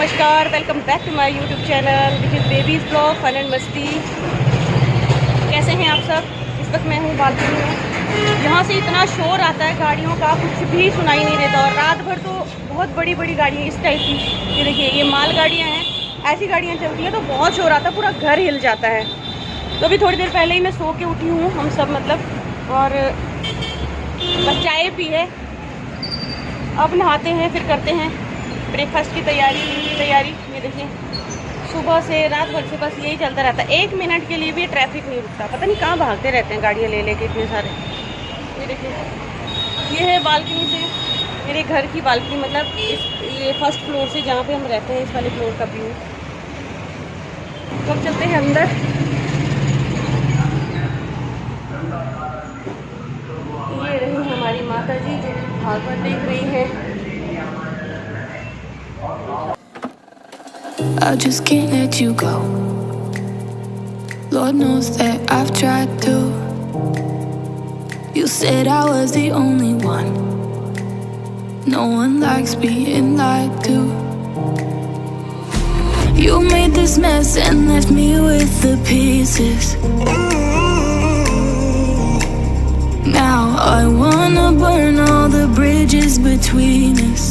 नमस्कार, welcome back to my YouTube channel this is baby's blog fun and मस्ती। कैसे हैं आप सब? इस वक्त मैं हूँ बालकनी में। यहाँ से इतना शोर आता है गाड़ियों का, कुछ भी सुनाई नहीं देता। और रात भर तो बहुत बड़ी बड़ी गाड़ियाँ इस टाइप की, ये देखिए, ये माल गाड़ियाँ हैं। ऐसी गाड़ियाँ चलती हैं तो बहुत शोर आता है, पूरा घर हिल जाता है। तो अभी थोड़ी देर पहले ही मैं सो के उठी हूँ, हम सब मतलब, और बस चाय पी है। अब नहाते हैं, फिर करते हैं ब्रेकफास्ट की तैयारी। ये देखिए, सुबह से रात भर से बस यही चलता रहता है। 1 मिनट के लिए भी ट्रैफिक नहीं रुकता, पता नहीं कहाँ भागते रहते हैं गाड़ियाँ ले लेके इतने सारे। ये देखिए, ये है बालकनी से मेरे घर की बालकनी, मतलब ये फर्स्ट फ्लोर से जहाँ पे हम रहते हैं, इस वाले फ्लोर का व्यू। तो अब चलते हैं अंदर। ये रही हमारी माता जी जो भागवत देख रही है। I just can't let you go. Lord knows that I've tried to. You said I was the only one. No one likes being lied to. You made this mess and left me with the pieces. Now I wanna burn all the bridges between us.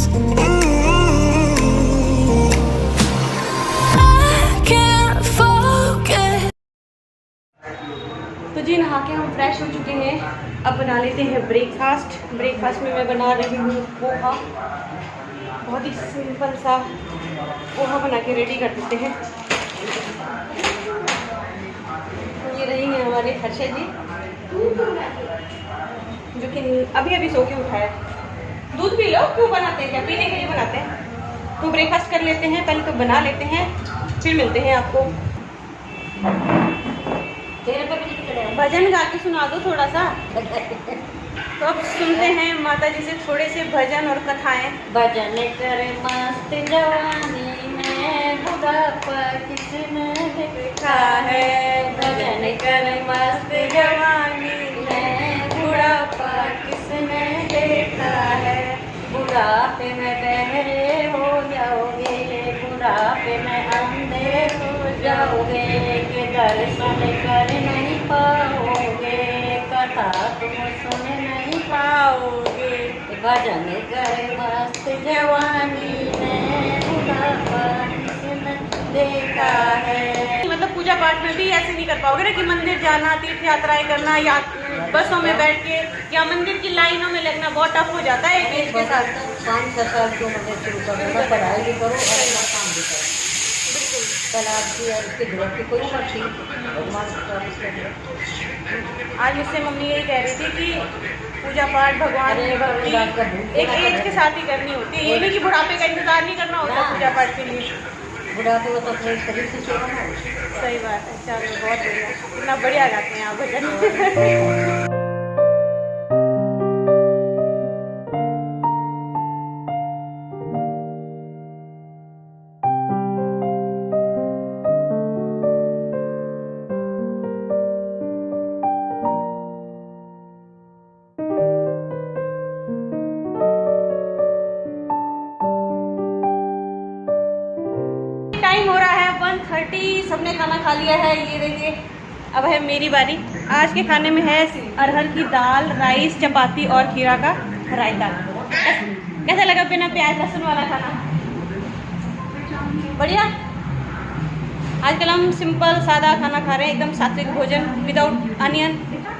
तो जी, नहा के हम fresh हो चुके हैं। अब बना लेते हैं ब्रेकफास्ट। ब्रेकफास्ट में मैं बना रही हूँ पोहा। बहुत ही सिंपल सा पोहा बना के रेडी कर देते हैं। ये रही है हमारे हर्षा जी, जो कि अभी अभी सो के उठा है। दूध पी लो। क्यों बनाते हैं? क्या पीने के लिए बनाते हैं? तो ब्रेकफास्ट कर लेते हैं, पहले तो बना लेते हैं, फिर मिलते हैं आपको। भजन गा के सुना दो थोड़ा सा। तो अब सुनते हैं माता जी से थोड़े से भजन और कथाएं। भजन करे मस्त जवानी में, बुढ़ापा किसने देखा है। भजन करे मस्त जवानी में, बुढ़ापा किसने देखा है। बुढ़ापे में बहरे हो जाओगे, बुढ़ापे में अंधे हो जाओगे, कि दर्शन कर नहीं पाओगे, कथा तुम सुन नहीं पाओगे। भजन करे मस्त जवानी में, बुढ़ापा किसने देखा है। मतलब पूजा पाठ में भी ऐसे नहीं कर पाओगे ना कि मंदिर जाना, तीर्थ यात्राएं करना, या बसों में बैठ के या मंदिर की लाइनों में लगना बहुत टफ हो जाता है एक एज के साथ। 5-6 साल की उम्र में शुरू करो, पढ़ाई भी करो और अपना काम भी करो। बिल्कुल। कल आपकी और उसके घर की कोई उम्र थी, भगवान। आज मुझसे मम्मी यही कह रही थी कि पूजा पाठ भगवान की भक्ति एक एज के साथ ही करनी होती है। ये नहीं कि बुढ़ापे का इंतजार नहीं करना होता पूजा पाठ के लिए। बुढ़ापे वो तो अपने शरीर से सेवा ना हो। सही बात है। चलो, बहुत बढ़िया, इतना बढ़िया गाते हैं आप भजन। टाइम हो रहा है 1:30, सबने खाना खा लिया है। ये देखिए, अब है मेरी बारी। आज के खाने में है अरहर की दाल, राइस, चपाती और खीरा का रायता। कैसा लगा बिना प्याज लहसुन वाला खाना? बढ़िया। आजकल हम सिंपल सादा खाना खा रहे हैं, एकदम सात्विक भोजन, विदाउट अनियन,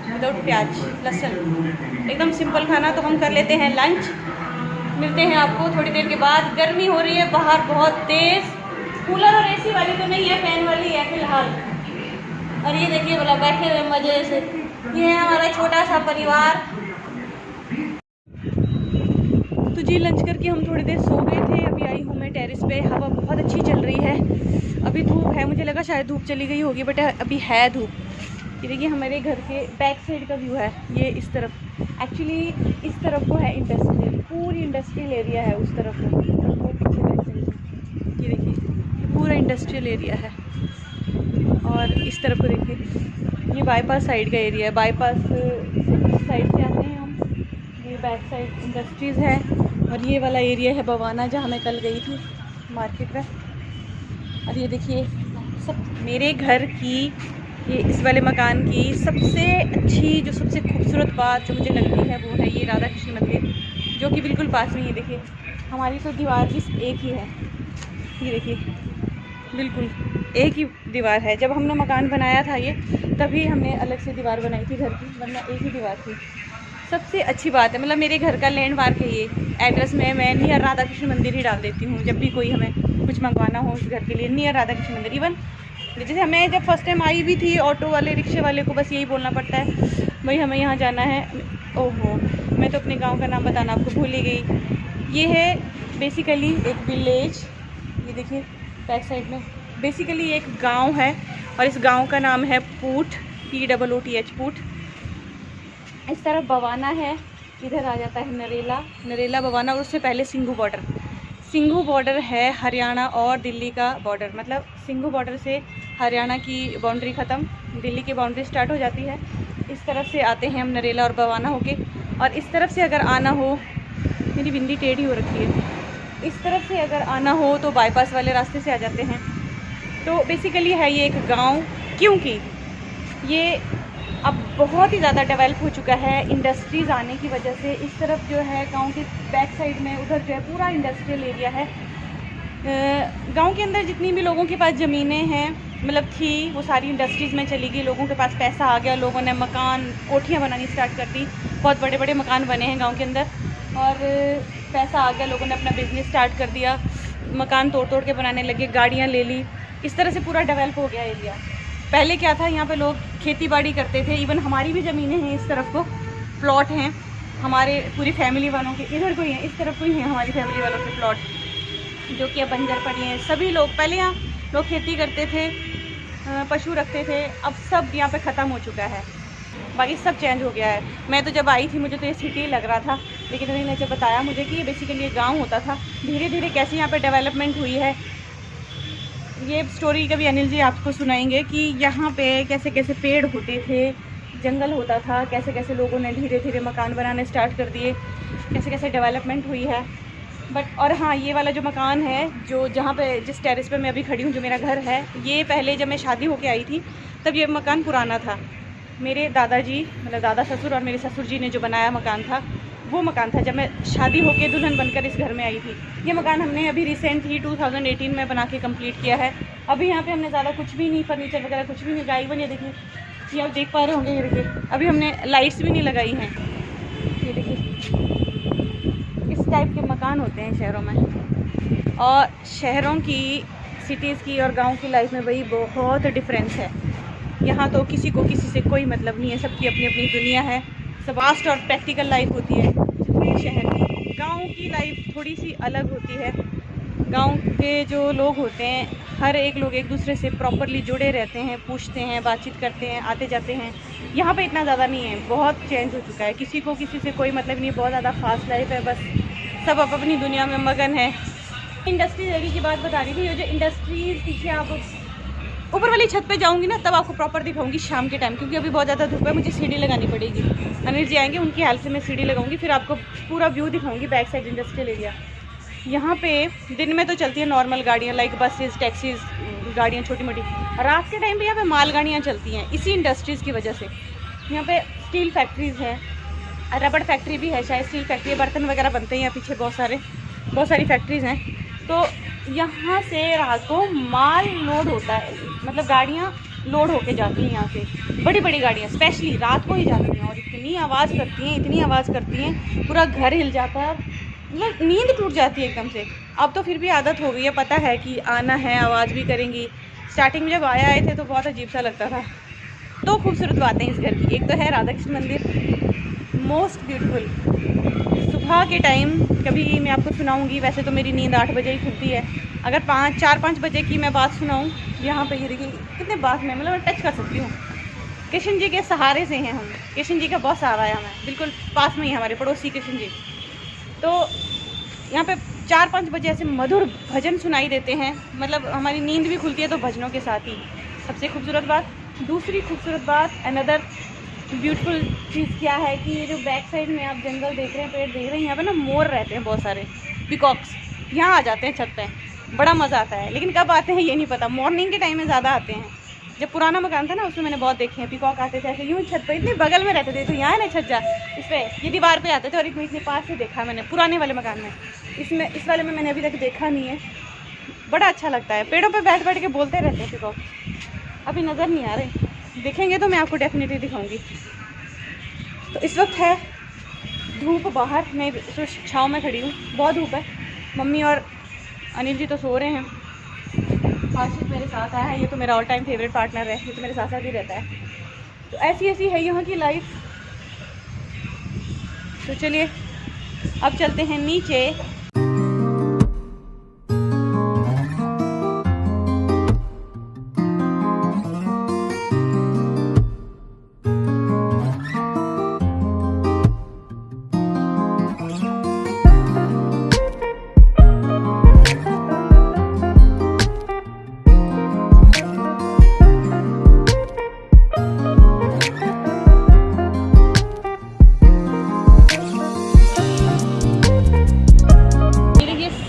विदाउट प्याज लहसुन, एकदम सिंपल खाना। तो हम कर लेते हैं लंच। मिलते हैं आपको थोड़ी देर के बाद। गर्मी हो रही है बाहर बहुत तेज़। कूलर और एसी वाली तो नहीं है, फैन वाली है फिलहाल। और ये देखिए, बोला बैठे हुए मजे से। ये है हमारा छोटा सा परिवार। तो जी, लंच करके हम थोड़ी देर सो गए थे। अभी आई हूँ मैं टेरेस पे, हवा बहुत अच्छी चल रही है। अभी धूप है, मुझे लगा शायद धूप चली गई होगी, बट अभी है धूप। ये देखिए, हमारे घर के बैक साइड का व्यू है। ये इस तरफ, एक्चुअली इस तरफ को है इंडस्ट्रियल, पूरी इंडस्ट्रियल एरिया है उस तरफ को। ये देखिए, पूरा इंडस्ट्रियल एरिया है। और इस तरफ को देखिए, ये बाईपास साइड का एरिया है। बाईपास साइड से आते हैं हम। ये बैक साइड इंडस्ट्रीज़ है। और ये वाला एरिया है बवाना, जहाँ मैं कल गई थी। मार्केट में। और ये देखिए सब मेरे घर की, ये इस वाले मकान की सबसे अच्छी, जो सबसे खूबसूरत बात जो मुझे लगती है वो है ये राधा कृष्ण मंदिर, जो कि बिल्कुल पास में ही। देखिए हमारी तो दीवार भी एक ही है, ये देखिए बिल्कुल एक ही दीवार है। जब हमने मकान बनाया था ये, तभी हमने अलग से दीवार बनाई थी घर की, वरना एक ही दीवार थी। सबसे अच्छी बात है, मतलब मेरे घर का लैंडमार्क है ये। एड्रेस में मैं नियर राधा कृष्ण मंदिर ही डाल देती हूँ, जब भी कोई हमें कुछ मंगवाना हो उस घर के लिए, नियर राधा कृष्ण मंदिर। इवन जैसे हमें जब फर्स्ट टाइम आई भी थी, ऑटो वाले रिक्शे वाले को बस यही बोलना पड़ता है, भाई हमें यहाँ जाना है। ओहो, मैं तो अपने गांव का नाम बताना आपको भूल ही गई। ये है बेसिकली एक विलेज, ये देखिए बैक साइड में बेसिकली एक गांव है, और इस गांव का नाम है पूठ, POOTH पूठ। इस तरफ बवाना है, इधर आ जाता है नरेला, नरेला बवाना, और उससे पहले सिंघू बॉर्डर। सिंघू बॉर्डर है हरियाणा और दिल्ली का बॉर्डर, मतलब सिंघू बॉर्डर से हरियाणा की बाउंड्री ख़त्म, दिल्ली की बाउंड्री स्टार्ट हो जाती है। इस तरफ से आते हैं हम नरेला और बवाना होके, और इस तरफ से अगर आना हो, मेरी बिंदी टेढ़ी हो रखी है, इस तरफ से अगर आना हो तो बाईपास वाले रास्ते से आ जाते हैं। तो बेसिकली है ये एक गांव, क्योंकि ये अब बहुत ही ज़्यादा डेवलप हो चुका है इंडस्ट्रीज़ आने की वजह से। इस तरफ जो है गांव के बैक साइड में, उधर जो है पूरा इंडस्ट्रियल एरिया है। गांव के अंदर जितनी भी लोगों के पास ज़मीनें हैं, मतलब थी, वो सारी इंडस्ट्रीज़ में चली गई। लोगों के पास पैसा आ गया, लोगों ने मकान, कोठियाँ बनानी स्टार्ट कर दी। बहुत बड़े बड़े मकान बने हैं गाँव के अंदर, और पैसा आ गया, लोगों ने अपना बिजनेस स्टार्ट कर दिया, मकान तोड़ तोड़ के बनाने लगे, गाड़ियाँ ले ली। इस तरह से पूरा डेवलप हो गया एरिया। पहले क्या था, यहाँ पे लोग खेती बाड़ी करते थे। इवन हमारी भी ज़मीनें हैं, इस तरफ को प्लॉट हैं हमारे पूरी फैमिली वालों के, इधर को ही हैं, इस तरफ को ही हैं हमारी फैमिली वालों के प्लॉट, जो कि अब बंजर पड़ी हैं। सभी लोग, पहले यहाँ लोग खेती करते थे, पशु रखते थे, अब सब यहाँ पे ख़त्म हो चुका है। बाकी सब चेंज हो गया है। मैं तो जब आई थी मुझे तो ये सिटी लग रहा था, लेकिन उन्होंने जब बताया मुझे कि ये बेसिकली एक गाँव होता था। धीरे धीरे कैसे यहाँ पर डेवलपमेंट हुई है, ये स्टोरी कभी अनिल जी आपको सुनाएंगे कि यहाँ पे कैसे कैसे पेड़ होते थे, जंगल होता था, कैसे कैसे लोगों ने धीरे धीरे मकान बनाने स्टार्ट कर दिए, कैसे कैसे डेवलपमेंट हुई है। बट और हाँ, ये वाला जो मकान है, जो जहाँ पे जिस टेरेस पे मैं अभी खड़ी हूँ, जो मेरा घर है, ये पहले जब मैं शादी होके आई थी तब ये मकान पुराना था। मेरे दादाजी, मतलब दादा ससुर और मेरे ससुर जी ने जो बनाया मकान था, वो मकान था जब मैं शादी होके दुल्हन बनकर इस घर में आई थी। ये मकान हमने अभी रिसेंट ही 2018 में बना के कंप्लीट किया है। अभी यहाँ पे हमने ज़्यादा कुछ भी नहीं, फर्नीचर वगैरह कुछ भी नहीं लगाई। इवन ये देखिए, ये आप देख पा रहे होंगे, ये देखिए अभी हमने लाइट्स भी नहीं लगाई हैं। ये देखिए इस टाइप के मकान होते हैं शहरों में, और शहरों की, सिटीज़ की और गाँव की लाइफ में वही बहुत डिफरेंस है। यहाँ तो किसी को किसी से कोई मतलब नहीं है, सबकी अपनी अपनी दुनिया है, सब फास्ट और प्रैक्टिकल लाइफ होती है शहर की। गांव की लाइफ थोड़ी सी अलग होती है। गांव के जो लोग होते हैं, हर एक लोग एक दूसरे से प्रॉपरली जुड़े रहते हैं, पूछते हैं, बातचीत करते हैं, आते जाते हैं। यहाँ पे इतना ज़्यादा नहीं है, बहुत चेंज हो चुका है। किसी को किसी से कोई मतलब नहीं, बहुत ज़्यादा फास्ट लाइफ है, बस सब अपनी दुनिया में मगन है। इंडस्ट्रीज एरिया की बात बता रही थी, ये जो इंडस्ट्रीज पीछे आप ऊपर वाली छत पे जाऊंगी ना, तब आपको प्रॉपर दिखाऊंगी शाम के टाइम, क्योंकि अभी बहुत ज़्यादा धूप है, मुझे सीढ़ी लगानी पड़ेगी। अनिल जी आएंगे, उनकी हेल्प से मैं सीढ़ी लगाऊंगी, फिर आपको पूरा व्यू दिखाऊंगी बैक साइड इंडस्ट्रियल एरिया। यहाँ पे दिन में तो चलती है नॉर्मल गाड़ियाँ, लाइक बसेस, टैक्सीज, गाड़ियाँ छोटी मोटी। रात के टाइम पे यहाँ पे मालगाड़ियाँ चलती हैं, इसी इंडस्ट्रीज़ की वजह से। यहाँ पे स्टील फैक्ट्रीज़ हैं, रबड़ फैक्ट्री भी है, शायद स्टील फैक्ट्री, बर्तन वगैरह बनते हैं यहाँ पीछे, बहुत सारी फैक्ट्रीज़ हैं। तो यहाँ से रात को माल लोड होता है, मतलब गाड़ियाँ लोड होके जाती हैं यहाँ से, बड़ी बड़ी गाड़ियाँ स्पेशली रात को ही जाती हैं, और इतनी आवाज़ करती हैं, इतनी आवाज़ करती हैं, पूरा घर हिल जाता है, मतलब नींद टूट जाती है एकदम से। अब तो फिर भी आदत हो गई है, पता है कि आना है, आवाज़ भी करेंगी। स्टार्टिंग में जब आए थे तो बहुत अजीब सा लगता था। दो खूबसूरत बातें इस घर की, एक तो है राधा कृष्ण मंदिर, मोस्ट ब्यूटीफुल। सुबह के टाइम कभी मैं आपको सुनाऊंगी, वैसे तो मेरी नींद 8 बजे ही खुलती है। अगर 4-5 बजे की मैं बात सुनाऊं, यहाँ पे ये देखिए कितने पास में, मतलब मैं टच कर सकती हूँ। कृष्ण जी के सहारे से हैं हम, कृष्ण जी का बहुत सहारा है हमें, बिल्कुल पास में ही हमारे पड़ोसी कृष्ण जी। तो यहाँ पे 4-5 बजे ऐसे मधुर भजन सुनाई देते हैं, मतलब हमारी नींद भी खुलती है तो भजनों के साथ ही। सबसे खूबसूरत बात, दूसरी खूबसूरत बात, अनदर ब्यूटीफुल चीज़ क्या है कि ये जो बैक साइड में आप जंगल देख रहे हैं, पेड़ देख रहे हैं, यहाँ पे ना मोर रहते हैं बहुत सारे, पिकॉक्स यहाँ आ जाते हैं छत पे। बड़ा मज़ा आता है। लेकिन कब आते हैं ये नहीं पता, मॉर्निंग के टाइम में ज़्यादा आते हैं। जब पुराना मकान था ना उसमें मैंने बहुत देखे हैं पीकॉक आते थे ऐसे यूँ छत पर, इतने बगल में रहते थे। तो यहाँ है ना छज्जा, इस पर ये दीवार पे आते थे और इतने पास से देखा मैंने पुराने वाले मकान में। इसमें इस वाले में मैंने अभी तक देखा नहीं है। बड़ा अच्छा लगता है, पेड़ों पे बैठ बैठ के बोलते रहते हैं पीकॉक। अभी नज़र नहीं आ रहे, दिखेंगे तो मैं आपको डेफिनेटली दिखाऊंगी। तो इस वक्त है धूप बाहर, मैं छाँव में खड़ी हूँ, बहुत धूप है। मम्मी और अनिल जी तो सो रहे हैं, आशिक मेरे साथ आया है, ये तो मेरा ऑल टाइम फेवरेट पार्टनर है, ये तो मेरे साथ साथ ही रहता है। तो ऐसी ऐसी है यहाँ की लाइफ। तो चलिए अब चलते हैं नीचे।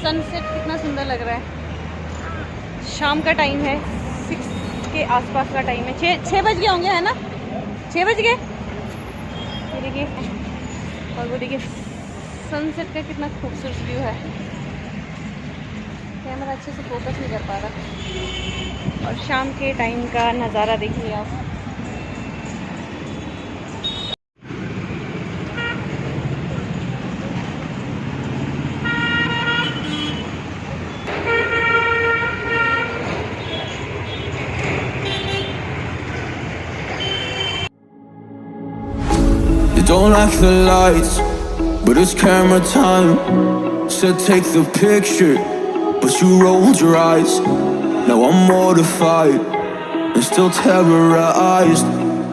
सनसेट कितना सुंदर लग रहा है। शाम का टाइम है, 6 के आसपास का टाइम है। 6 बज गए होंगे, है ना? 6 बज गए। ये देखिए, और वो देखिए सनसेट का कितना खूबसूरत व्यू है। कैमरा अच्छे से फोकस नहीं कर पा रहा। और शाम के टाइम का नज़ारा देखिए आप। Don't like the lights, but it's camera time. Said take the picture, but you rolled your eyes. Now I'm mortified and still terrorized.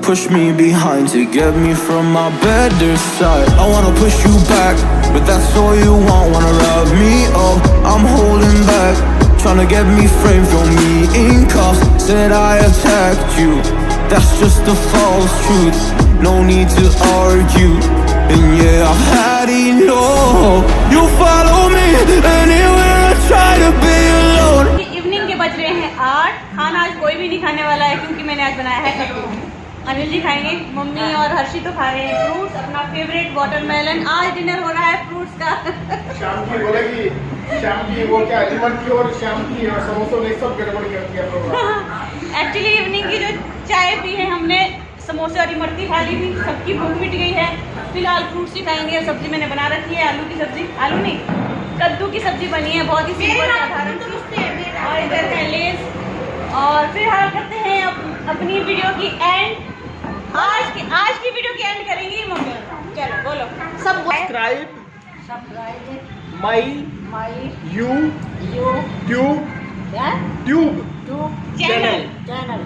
Push me behind to get me from my better side. I wanna push you back, but that's all you want. Wanna rub me up, I'm holding back. Tryna get me framed, throw me in cuffs. Said I attacked you, that's just a false truth. No need to argue, and yeah, I've had enough. You follow me anywhere I try to be alone. Evening के बज रहे हैं 8। खाना आज कोई भी नहीं खाने वाला है क्योंकि मैंने आज बनाया है कद्दू। अनिल जी खाएंगे, मम्मी और हर्षी तो खा रहे हैं फ्रूट्स, अपना फेवरेट वाटरमेलन। आज डिनर हो रहा है फ्रूट्स का। शाम की बोलेगी, शाम की वो क्या लीवर की और शाम की और समोसों में सब गड़बड़ कर दिया प्रोग्राम। एक्चुअली इवनिंग की जो चाय पी है हमने, समोसे और इमरती खा ली थी, सबकी भूख मिट गई है। फिलहाल फ्रूट्स ही खाएंगे और सब्जी मैंने बना रखी है, आलू की सब्जी, आलू नहीं कद्दू की सब्जी बनी है, बहुत ही सिंपल साधारण। और इधर है लेस। और फिलहाल करते हैं अपनी वीडियो की एंड। आज की वीडियो की एंड करेंगी मम्मी। चलो बोलो सब। Subscribe subscribe my YouTube tube channel. Channel.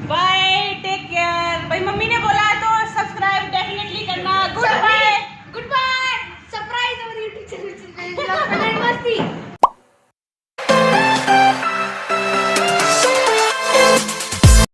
Bye, take care. भाई मम्मी ने बोला है तो सब्सक्राइब डेफिनेटली